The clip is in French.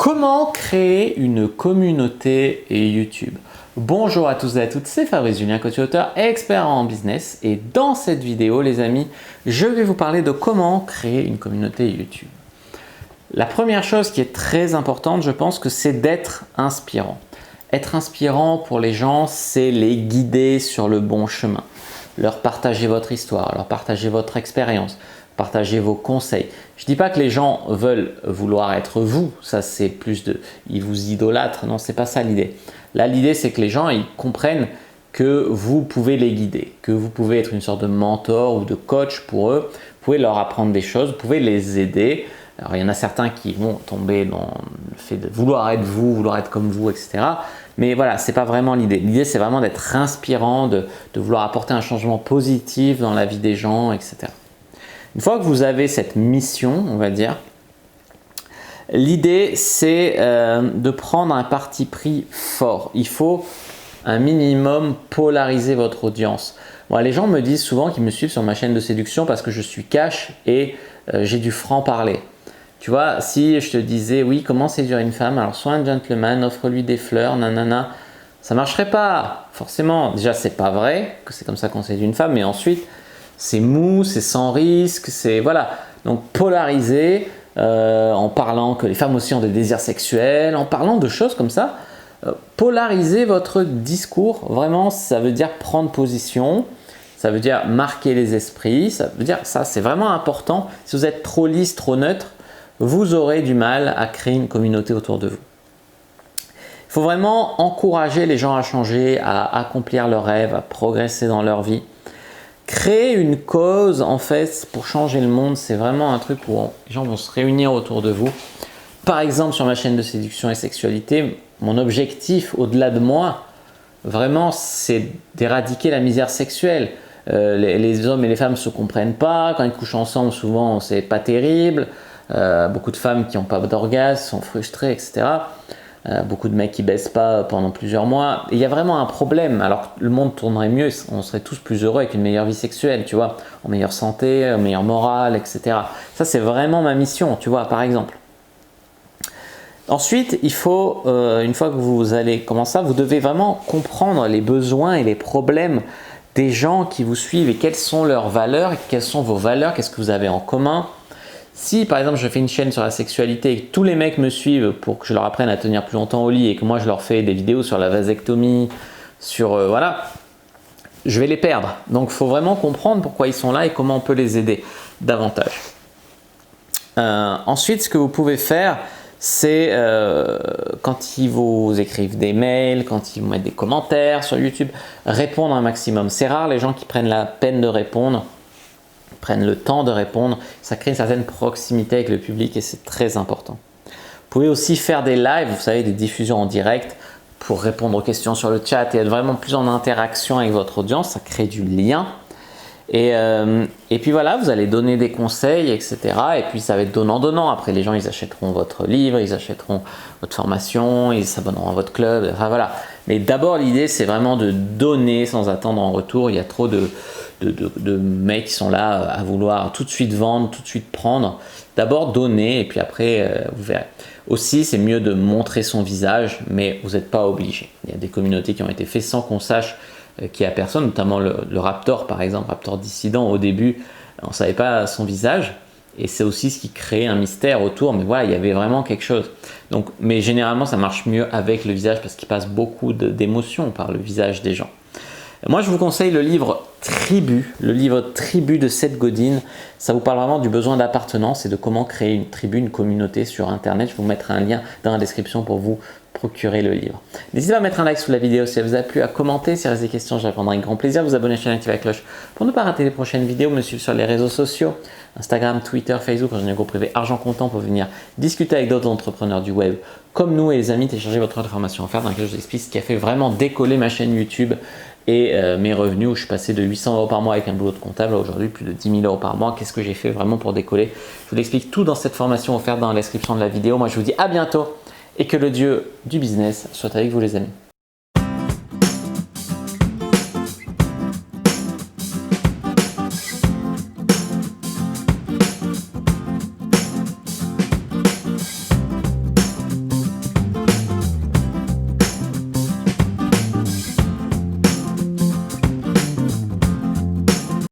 Comment créer une communauté YouTube? Bonjour à tous et à toutes, c'est Fabrice Julien, coach et auteur, expert en business. Et dans cette vidéo, les amis, je vais vous parler de comment créer une communauté YouTube. La première chose qui est très importante, je pense que c'est d'être inspirant. Être inspirant pour les gens, c'est les guider sur le bon chemin. Leur partager votre histoire, leur partager votre expérience, partager vos conseils. Je ne dis pas que les gens veulent vouloir être vous, ça c'est plus de… ils vous idolâtrent, non, c'est pas ça l'idée. Là, l'idée c'est que les gens ils comprennent que vous pouvez les guider, que vous pouvez être une sorte de mentor ou de coach pour eux, vous pouvez leur apprendre des choses, vous pouvez les aider. Alors il y en a certains qui vont tomber dans le fait de vouloir être vous, vouloir être comme vous, etc. Mais voilà, ce n'est pas vraiment l'idée. L'idée c'est vraiment d'être inspirant, de vouloir apporter un changement positif dans la vie des gens, etc. Une fois que vous avez cette mission, on va dire, l'idée c'est de prendre un parti pris fort. Il faut un minimum polariser votre audience. Bon, les gens me disent souvent qu'ils me suivent sur ma chaîne de séduction parce que je suis cash et j'ai du franc-parler. Tu vois, si je te disais, oui, comment séduire une femme? Alors, sois un gentleman, offre-lui des fleurs, nanana. Ça ne marcherait pas, forcément. Déjà, c'est pas vrai que c'est comme ça qu'on séduit une femme, mais ensuite, c'est mou, c'est sans risque, c'est… Voilà. Donc, polariser en parlant que les femmes aussi ont des désirs sexuels, en parlant de choses comme ça. Polariser votre discours, vraiment, ça veut dire prendre position. Ça veut dire marquer les esprits. Ça veut dire, ça, c'est vraiment important. Si vous êtes trop lisse, trop neutre, vous aurez du mal à créer une communauté autour de vous. Il faut vraiment encourager les gens à changer, à accomplir leurs rêves, à progresser dans leur vie. Créer une cause, en fait, pour changer le monde, c'est vraiment un truc où les gens vont se réunir autour de vous. Par exemple, sur ma chaîne de séduction et sexualité, mon objectif, au-delà de moi, vraiment, c'est d'éradiquer la misère sexuelle. Les hommes et les femmes ne se comprennent pas. Quand ils couchent ensemble, souvent, c'est pas terrible. Beaucoup de femmes qui n'ont pas d'orgasme sont frustrées, etc. Beaucoup de mecs qui ne baissent pas pendant plusieurs mois. Et il y a vraiment un problème. Alors que le monde tournerait mieux, on serait tous plus heureux avec une meilleure vie sexuelle, tu vois, en meilleure santé, en meilleure morale, etc. Ça, c'est vraiment ma mission, tu vois, par exemple. Ensuite, il faut, une fois que vous allez commencer ça, vous devez vraiment comprendre les besoins et les problèmes des gens qui vous suivent et quelles sont leurs valeurs, quelles sont vos valeurs, qu'est-ce que vous avez en commun. Si par exemple je fais une chaîne sur la sexualité et que tous les mecs me suivent pour que je leur apprenne à tenir plus longtemps au lit et que moi je leur fais des vidéos sur la vasectomie, sur voilà, je vais les perdre. Donc il faut vraiment comprendre pourquoi ils sont là et comment on peut les aider davantage. Ensuite, ce que vous pouvez faire, c'est quand ils vous écrivent des mails, quand ils vous mettent des commentaires sur YouTube, répondre un maximum. C'est rare les gens qui prennent la peine de répondre, prennent le temps de répondre. Ça crée une certaine proximité avec le public et c'est très important. Vous pouvez aussi faire des lives, vous savez, des diffusions en direct pour répondre aux questions sur le chat et être vraiment plus en interaction avec votre audience. Ça crée du lien. Et puis voilà, vous allez donner des conseils, etc. Et puis ça va être donnant-donnant. Après, les gens, ils achèteront votre livre, ils achèteront votre formation, ils s'abonneront à votre club. Enfin voilà. Mais d'abord, l'idée, c'est vraiment de donner sans attendre en retour. Il y a trop de mecs qui sont là à vouloir tout de suite vendre, tout de suite prendre. D'abord, donner et puis après, vous verrez. Aussi, c'est mieux de montrer son visage, mais vous n'êtes pas obligé. Il y a des communautés qui ont été faites sans qu'on sache qu'il n'y a personne, notamment le Raptor par exemple, Raptor Dissident, au début on ne savait pas son visage et c'est aussi ce qui crée un mystère autour, mais voilà, il y avait vraiment quelque chose. Donc, mais généralement ça marche mieux avec le visage parce qu'il passe beaucoup d'émotions par le visage des gens. Moi je vous conseille le livre Tribu, de Seth Godin. Ça vous parle vraiment du besoin d'appartenance et de comment créer une tribu, une communauté sur internet. Je vous mettrai un lien dans la description pour vous procurer le livre. N'hésitez pas à mettre un like sous la vidéo si elle vous a plu, à commenter, si vous avez des questions, je répondrai avec grand plaisir, vous abonner à la chaîne, activer la cloche pour ne pas rater les prochaines vidéos, me suivre sur les réseaux sociaux, Instagram, Twitter, Facebook, rejoindre le groupe privé Argent Comptant pour venir discuter avec d'autres entrepreneurs du web comme nous et les amis, télécharger votre formation offerte dans laquelle je vous explique ce qui a fait vraiment décoller ma chaîne YouTube et mes revenus où je suis passé de 800 € par mois avec un boulot de comptable à aujourd'hui plus de 10 000 € par mois. Qu'est-ce que j'ai fait vraiment pour décoller? Je vous l'explique tout dans cette formation offerte dans la description de la vidéo. Moi je vous dis à bientôt et que le Dieu du business soit avec vous les amis.